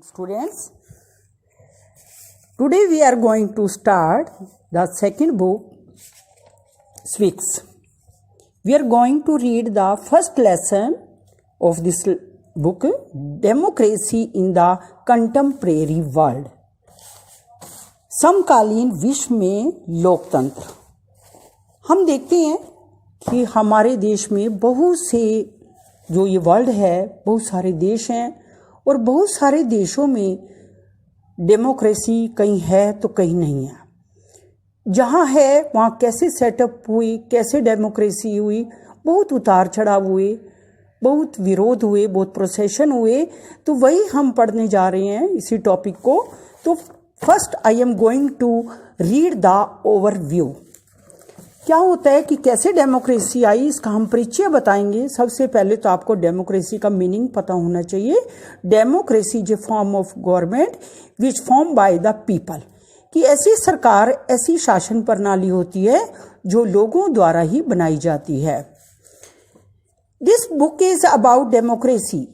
Students, today we are going to start the second book, Sphinx. We are going to read the first lesson of this book, Democracy in the Contemporary World. समकालीन विश्व में लोकतंत्र। हम देखते हैं कि हमारे देश में बहुत से जो ये वर्ल्ड है, बहुत सारे देश हैं और बहुत सारे देशों में डेमोक्रेसी कहीं है तो कहीं नहीं है। जहाँ है वहाँ कैसे सेटअप हुई, कैसे डेमोक्रेसी हुई, बहुत उतार चढ़ाव हुए, बहुत विरोध हुए, बहुत प्रोसेशन हुए। तो वही हम पढ़ने जा रहे हैं इसी टॉपिक को। तो first I am going to read the overview. क्या होता है कि कैसे डेमोक्रेसी आई, इसका हम परिचय बताएंगे। सबसे पहले तो आपको डेमोक्रेसी का मीनिंग पता होना चाहिए। Democracy is a form of government which form by the people, कि ऐसी सरकार, ऐसी शासन प्रणाली होती है जो लोगों द्वारा ही बनाई जाती है। This book is about democracy.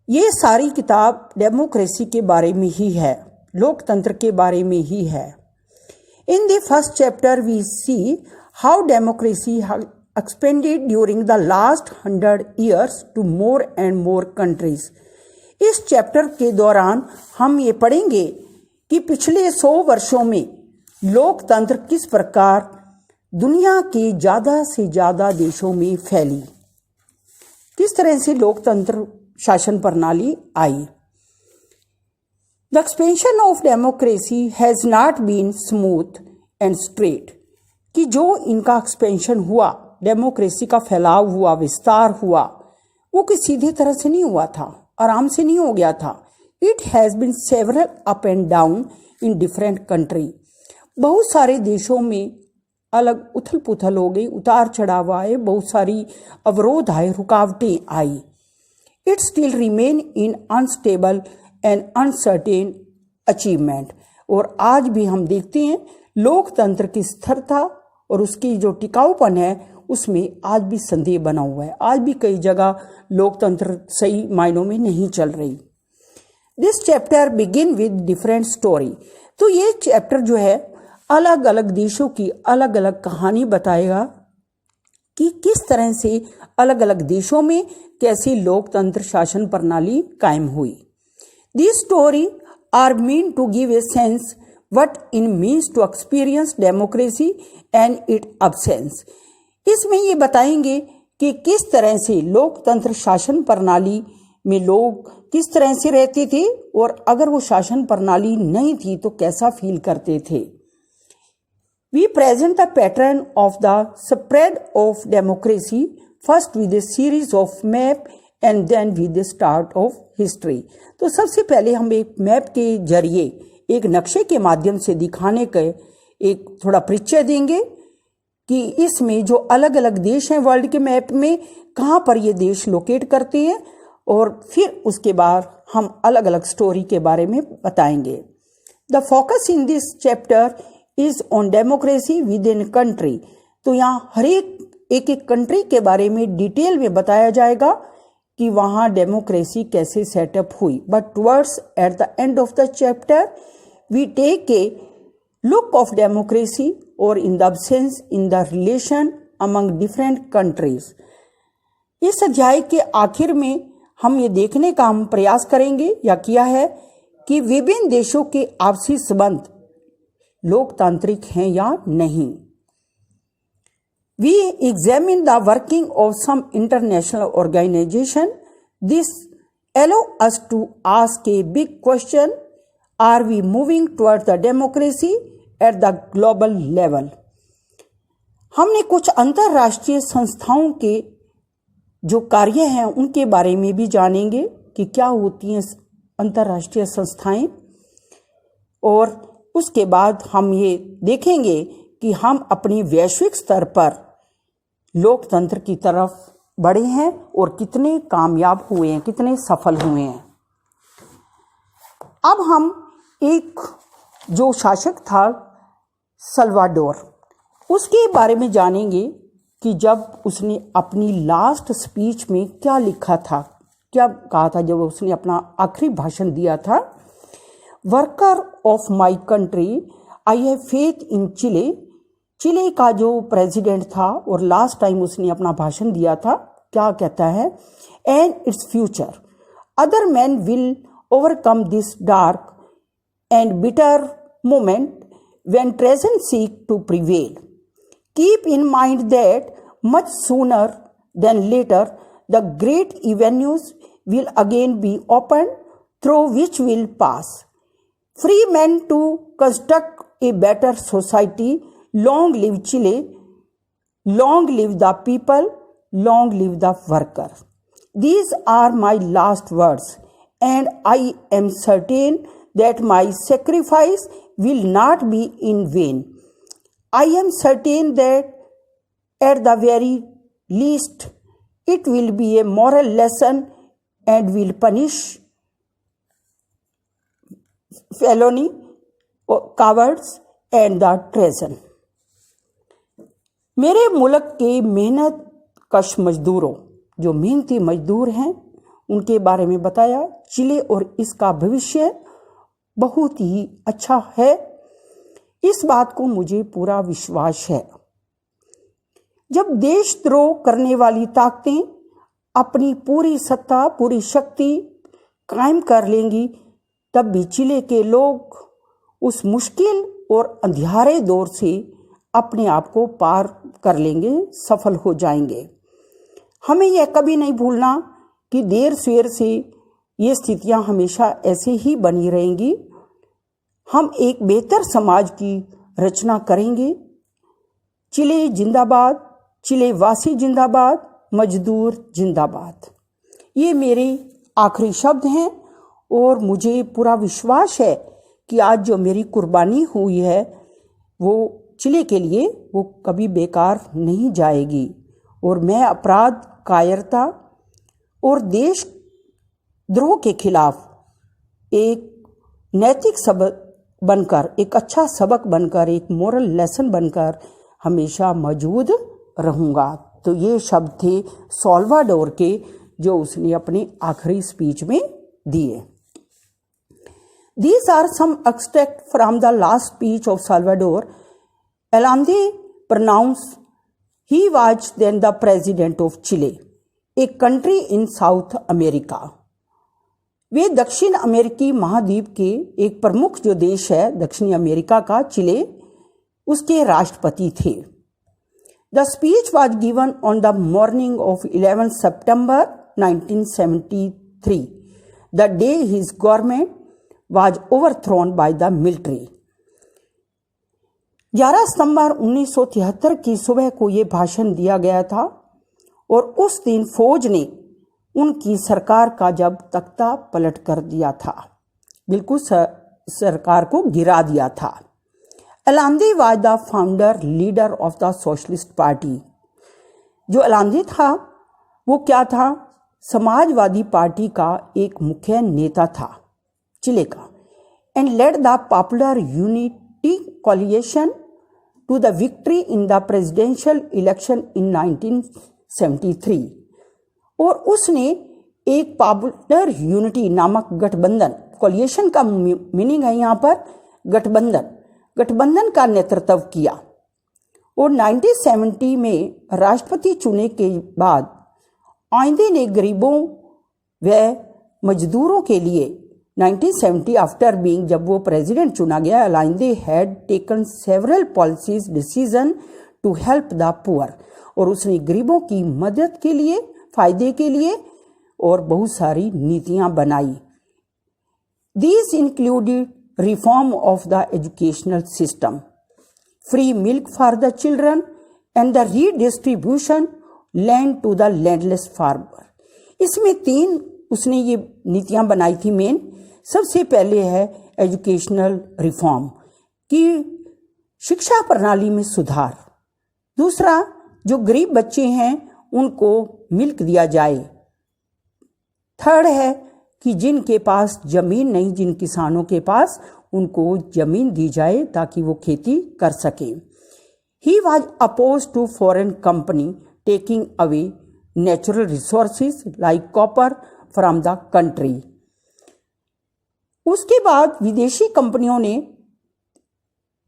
ये सारी किताब डेमोक्रेसी के बारे में ही है, लोकतंत्र के बारे में ही है। In the first chapter, we see how democracy has expanded during the last 100 years to more and more countries. इस चैप्टर के दौरान हम ये पढ़ेंगे कि पिछले 100 वर्षों में लोकतंत्र किस प्रकार दुनिया के ज़्यादा से ज़्यादा देशों में फैली, किस तरह से लोकतंत्र शासन प्रणाली आई। The expansion of democracy has not been smooth and straight, कि जो इनका एक्सपेंशन हुआ, डेमोक्रेसी का फैलाव हुआ, विस्तार हुआ, वो कि सीधे तरह से नहीं हुआ था, आराम से नहीं हो गया था। It has been several up and down in different country. बहुत सारे देशों में अलग उथल पुथल हो गई, उतार चढ़ाव आए, बहुत सारी अवरोध आए, रुकावटें आई। It still remain in unstable N uncertain achievement. और आज भी हम देखते हैं लोकतंत्र की स्थिरता और उसकी जो टिकाऊपन है उसमें आज भी संदेह बना हुआ है। आज भी कई जगह लोकतंत्र सही मायनों में नहीं चल रही। This chapter begin with different story. तो ये चैप्टर जो है अलग अलग देशों की अलग अलग कहानी बताएगा कि किस तरह से अलग अलग देशों में कैसी लोकतंत्र शासन प्रणाली कायम हुई। These stories are meant to give a sense what it means to experience democracy and its absence. इसमें ये बताएंगे कि किस तरह से लोकतंत्र शासन प्रणाली में लोग किस तरह से रहते थे और अगर वो शासन प्रणाली नहीं थी तो कैसा फील करते थे। We present the pattern of the spread of democracy first with a series of map and then with the start of history. तो सबसे पहले हम एक मैप के जरिए, एक नक्शे के माध्यम से दिखाने के एक थोड़ा परिचय देंगे कि इसमें जो अलग अलग देश हैं वर्ल्ड के मैप में, कहाँ पर ये देश लोकेट करते हैं, और फिर उसके बाद हम अलग अलग स्टोरी के बारे में बताएंगे। The focus in this chapter is on democracy with in country. तो यहाँ हर एक कंट्री के बारे में डिटेल में बताया जाएगा कि वहाँ डेमोक्रेसी कैसे सेटअप हुई। But towards at the end of the chapter we take a look of democracy और in the absence in the relation among different countries. इस अध्याय के आखिर में हम ये देखने का हम प्रयास करेंगे या किया है कि विभिन्न देशों के आपसी संबंध लोकतांत्रिक हैं या नहीं। We examine the working of some international organization. This allows us to ask a big question: are we moving towards the democracy at the global level? हमने कुछ अंतर्राष्ट्रीय संस्थाओं के जो कार्य हैं उनके बारे में भी जानेंगे कि क्या होती हैं अंतर्राष्ट्रीय संस्थाएं, और उसके बाद हम ये देखेंगे कि हम अपनी वैश्विक स्तर पर लोकतंत्र की तरफ बढ़े हैं और कितने कामयाब हुए हैं, कितने सफल हुए हैं। अब हम एक जो शासक था सल्वाडोर, उसके बारे में जानेंगे कि जब उसने अपनी लास्ट स्पीच में क्या लिखा था क्या कहा था जब उसने अपना आखिरी भाषण दिया था? Worker of my country, I have faith in Chile. Chile का जो प्रेसिडेंट था और लास्ट टाइम उसने अपना भाषण दिया था, क्या कहता है? And its future, other man will overcome this dark and bitter moment when treason seek to prevail. Keep in mind that much sooner than later the great avenues will again be opened through which will pass free men to construct a better society. Long live Chile, long live the people, long live the worker. These are my last words, and I am certain that my sacrifice will not be in vain. I am certain that at the very least it will be a moral lesson and will punish felony, cowards and the treason. मेरे मुल्क के मेहनत कश मजदूरों, जो मेहनती मजदूर हैं, उनके बारे में बताया। चिले और इसका भविष्य बहुत ही अच्छा है, इस बात को मुझे पूरा विश्वास है। जब देशद्रोह करने वाली ताकतें अपनी पूरी सत्ता, पूरी शक्ति कायम कर लेंगी, तब भी चिले के लोग उस मुश्किल और अंधियारे दौर से अपने आप को पार कर लेंगे, सफल हो जाएंगे। हमें यह कभी नहीं भूलना कि देर सवेर से ये स्थितियां हमेशा ऐसे ही बनी रहेंगी। हम एक बेहतर समाज की रचना करेंगे। चिले जिंदाबाद, चिले वासी जिंदाबाद, मजदूर जिंदाबाद। ये मेरे आखिरी शब्द हैं और मुझे पूरा विश्वास है कि आज जो मेरी कुर्बानी हुई है वो चिले के लिए वो कभी बेकार नहीं जाएगी। और मैं अपराध, कायरता और देशद्रोह के खिलाफ एक नैतिक सबक बनकर, एक अच्छा सबक बनकर, एक मोरल लेसन बनकर हमेशा मौजूद रहूँगा। तो ये शब्द थे साल्वाडोर के, जो उसने अपने आखिरी स्पीच में दिए। These are some extracts from the last speech of Salvador Allende pronounced. He was then the president of Chile, a country in South America. वे दक्षिण अमेरिकी महाद्वीप के एक प्रमुख जो देश है दक्षिणी अमेरिका का, चिले, उसके राष्ट्रपति थे। The speech was given on the morning of 11 September 1973, the day his government was overthrown by the military. 11 सितंबर 1973 की सुबह को ये भाषण दिया गया था और उस दिन फौज ने उनकी सरकार का जब तख्ता पलट कर दिया था, बिल्कुल सरकार को गिरा दिया था। Allende was the founder leader of the socialist party. जो अलांदे था वो क्या था? समाजवादी पार्टी का एक मुख्य नेता था चिले का। And led the popular unity coalition to the victory in the presidential election in 1973। और उसने एक पॉपुलर यूनिटी नामक गठबंधन, कोलिशन का मीनिंग है यहाँ पर गठबंधन का नेतृत्व किया। और 1970 में राष्ट्रपति चुने के बाद आइंदे ने गरीबों व मजदूरों के लिए 1970 आफ्टर बीइंग, जब वो प्रेसिडेंट चुना गया, Allende had taken several policies decision to help the poor. और उसने गरीबों की मदद के लिए, फायदे के लिए और बहुत सारी नीतियां बनाई। These included reform of the educational system, free milk for the children and the redistribution land to the landless farmer. इसमें 3 उसने ये नीतियां बनाई थी मेन। सबसे पहले है एजुकेशनल रिफॉर्म, कि शिक्षा प्रणाली में सुधार। दूसरा, जो गरीब बच्चे हैं उनको मिल्क दिया जाए। थर्ड है कि जिनके पास जमीन नहीं, जिन किसानों के पास, उनको जमीन दी जाए ताकि वो खेती कर सके। He was oppose to foreign company taking away natural resources like copper from the country. उसके बाद विदेशी कंपनियों ने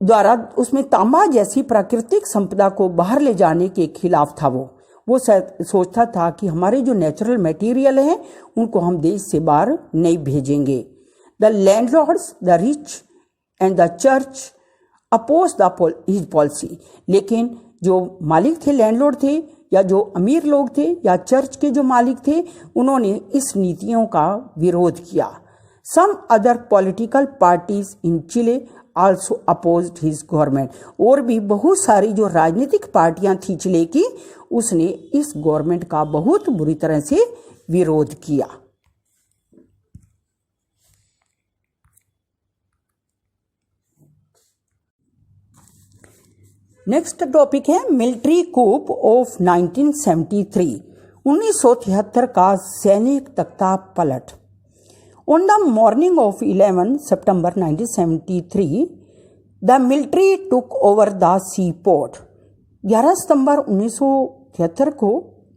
द्वारा उसमें तांबा जैसी प्राकृतिक संपदा को बाहर ले जाने के खिलाफ था। वो सोचता था कि हमारे जो नेचुरल मटेरियल हैं उनको हम देश से बाहर नहीं भेजेंगे। The landlords, the rich and the church oppose the his policy. लेकिन जो मालिक थे, लैंडलॉर्ड थे या जो अमीर लोग थे या चर्च के जो मालिक थे, उन्होंने इस नीतियों का विरोध किया। Some other political parties in Chile also opposed his government. और भी बहुत सारी जो राजनीतिक पार्टियां थी चिले की, उसने इस गवर्नमेंट का बहुत बुरी तरह से विरोध किया। नेक्स्ट टॉपिक है मिलिट्री कूप ऑफ 1973, 1973 का सैनिक तख्ता पलट। On the morning of 11 September 1973, the military took over the seaport. 11 सितंबर 1973 को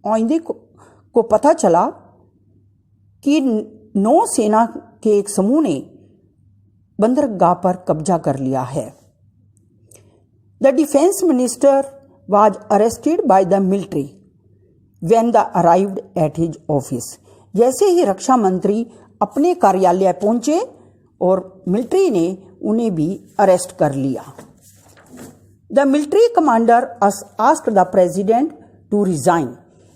औंधे को पता चला कि नौसेना के एक समूह ने बंदरगाह पर कब्जा कर लिया है। The defense minister was arrested by the military when they arrived at his office. जैसे ही रक्षा मंत्री अपने कार्यालय पहुंचे और मिलिट्री ने उन्हें भी अरेस्ट कर लिया। The military commander asked the president to resign.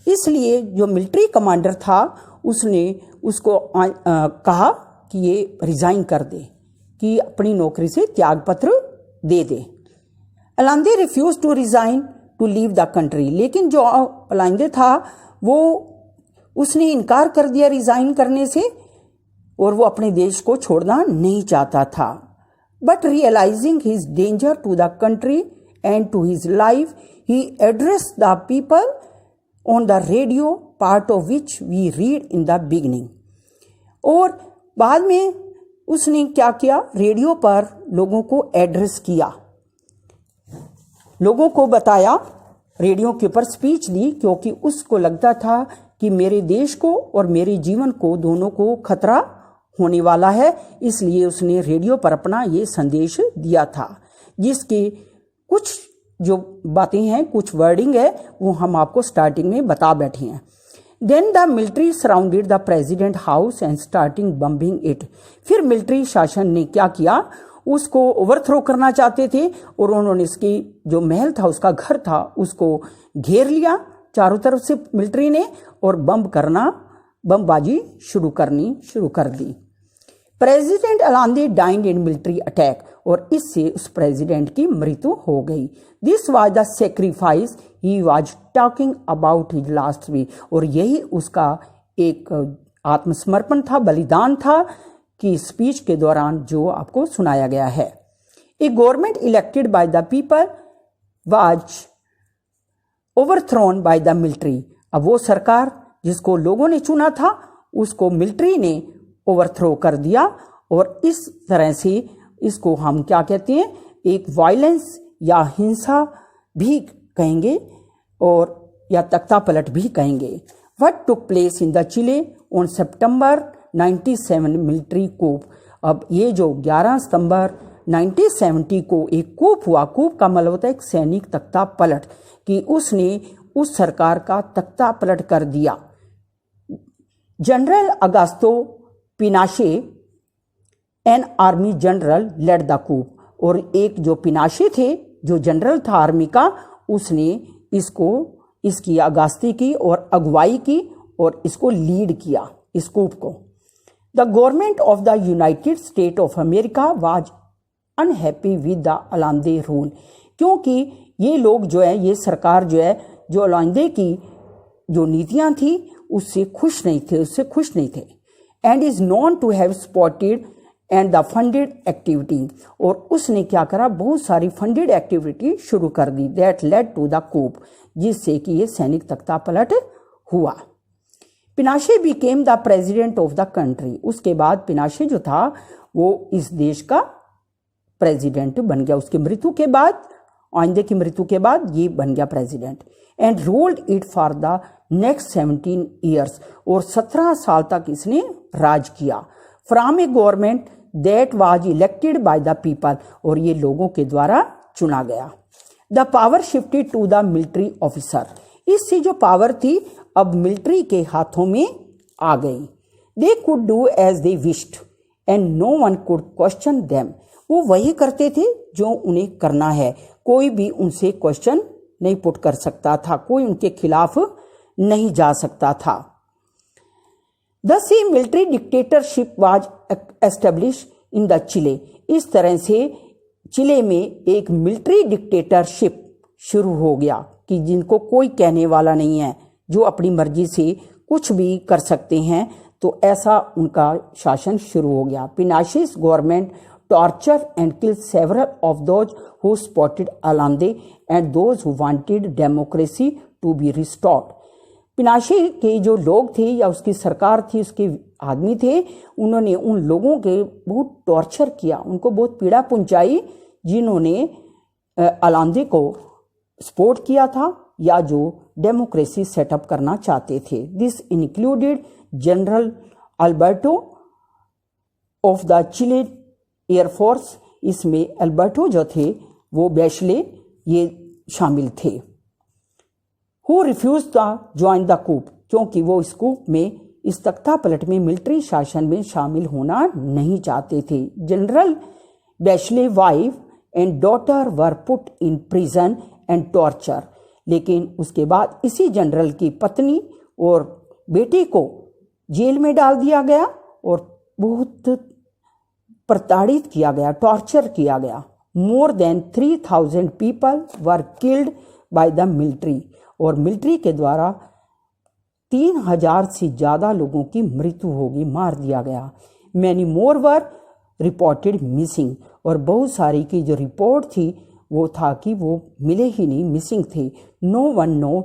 इसलिए जो मिलिट्री कमांडर था उसने उसको कहा कि ये रिजाइन कर दे, कि अपनी नौकरी से त्यागपत्र दे दे। Allende refuse to resign to leave the country. लेकिन जो अलांदे था वो उसने इनकार कर दिया रिजाइन करने से और वो अपने देश को छोड़ना नहीं चाहता था। But realising his danger to the country and to his life, he addressed the people on the radio, part of which we read in the beginning. और बाद में उसने क्या किया, रेडियो पर लोगों को एड्रेस किया, लोगों को बताया, रेडियो के ऊपर स्पीच दी, क्योंकि उसको लगता था कि मेरे देश को और मेरे जीवन को दोनों को खतरा होने वाला है। इसलिए उसने रेडियो पर अपना ये संदेश दिया था, जिसके कुछ जो बातें हैं, कुछ वर्डिंग है, वो हम आपको स्टार्टिंग में बता बैठे हैं। Then the military surrounded the president house and starting bombing it. फिर मिलिट्री शासन ने क्या किया, उसको ओवरथ्रो करना चाहते थे और उन्होंने इसकी जो महल था, उसका घर था, उसको घेर लिया चारों तरफ से मिलिट्री ने और बमबाजी शुरू कर दी। प्रेसिडेंट अलांदे डाइंड इन मिलिट्री अटैक, और इससे उस प्रेसिडेंट की मृत्यु हो गई। This was the sacrifice he was talking about his last week. और यही उसका एक आत्मसमर्पण था, बलिदान था, कि स्पीच के दौरान जो आपको सुनाया गया है। A government elected by the people was overthrown by the military. अब वो सरकार जिसको लोगों ने चुना था उसको मिलिट्री ने ओवरथ्रो कर दिया, और इस तरह से इसको हम क्या कहते हैं, एक वायलेंस या हिंसा भी कहेंगे और या तख्ता पलट भी कहेंगे। What took place in the Chile on September 97 military coup. अब ये जो 11 सितंबर 1970 को एक कूप हुआ, कूप का मतलब होता है एक सैनिक तख्ता पलट, कि उसने उस सरकार का तख्ता पलट कर दिया। General Augusto Pinochet an army general led the coup, और एक जो पिनाशे थे, जो जनरल था आर्मी का, उसने इसकी अगास्ती की और अगुवाई की और इसको लीड किया, इस कूप को। The government of the United State of America was unhappy with the Allende rule, क्योंकि ये लोग जो है, ये सरकार जो है, जो अलांदे की जो नीतियां थी उससे खुश नहीं थे, and is known to have supported and the funded activity, और उसने क्या करा, बहुत सारी फंडेड एक्टिविटी शुरू कर दी, that led to the coup, जिससे कि ये सैनिक तख्ता पलट हुआ। Pinochet became the president of the country. उसके बाद पिनाशे जो था वो इस देश का प्रेसिडेंट बन गया। उसकी मृत्यु के बाद, आइंदे की मृत्यु के बाद ये बन गया president, and ruled it for the next 17 years, और 17 साल तक इसने राज किया। From a government that was elected by the people, और ये लोगों के द्वारा चुना गया। The power shifted to the military officer, इससे जो पावर थी अब मिलिट्री के हाथों में आ गई। They could do as they wished and no one could question them, वो वही करते थे जो उन्हें करना है, कोई भी उनसे क्वेश्चन नहीं पुट कर सकता था, कोई उनके खिलाफ नहीं जा सकता था। The same military dictatorship was establish in the Chile, इस तरह से चिले में एक मिलिट्री डिक्टेटरशिप शुरू हो गया कि जिनको कोई कहने वाला नहीं है, जो अपनी मर्जी से कुछ भी कर सकते हैं, तो ऐसा उनका शासन शुरू हो गया। Pinochet's government torture and kill several of those who supported Allende and those who wanted democracy to be restored. Pinochet के जो लोग थे या उसकी सरकार थी, उसके आदमी थे, उन्होंने उन लोगों के बहुत टॉर्चर किया, उनको बहुत पीड़ा पहुंचाई जिन्होंने अलांदे को सपोर्ट किया था या जो डेमोक्रेसी सेटअप करना चाहते थे। This included general Alberto of the Chile air force, इसमें अल्बर्टो जो थे वो बैशले ये शामिल थे। Who refuse the join the coup, क्योंकि वो इस कूप में, इस तख्ता पलट में, मिलिट्री शासन में शामिल होना नहीं चाहते थे। General Bachelet wife and daughter were put in prison and torture, लेकिन उसके बाद इसी जनरल की पत्नी और बेटी को जेल में डाल दिया गया और बहुत प्रताड़ित किया गया, टॉर्चर किया गया। More than 3000 people were killed by the military, और मिलिट्री के द्वारा 3000 से ज़्यादा लोगों की मृत्यु होगी, मार दिया गया। मैनी मोर वर रिपोर्टेड मिसिंग, और बहुत सारी की जो रिपोर्ट थी वो था कि वो मिले ही नहीं, मिसिंग थे। No one know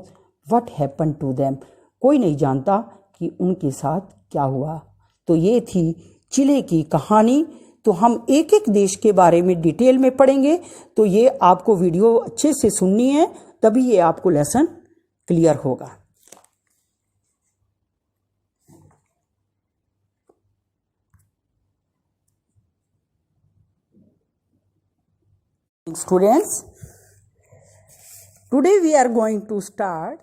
what happen to them, कोई नहीं जानता कि उनके साथ क्या हुआ। तो ये थी चिले की कहानी। तो हम एक एक देश के बारे में डिटेल में पढ़ेंगे, तो ये आपको वीडियो अच्छे से सुननी है, तभी ये आपको लेसन क्लियर होगा। Students, today we are going to start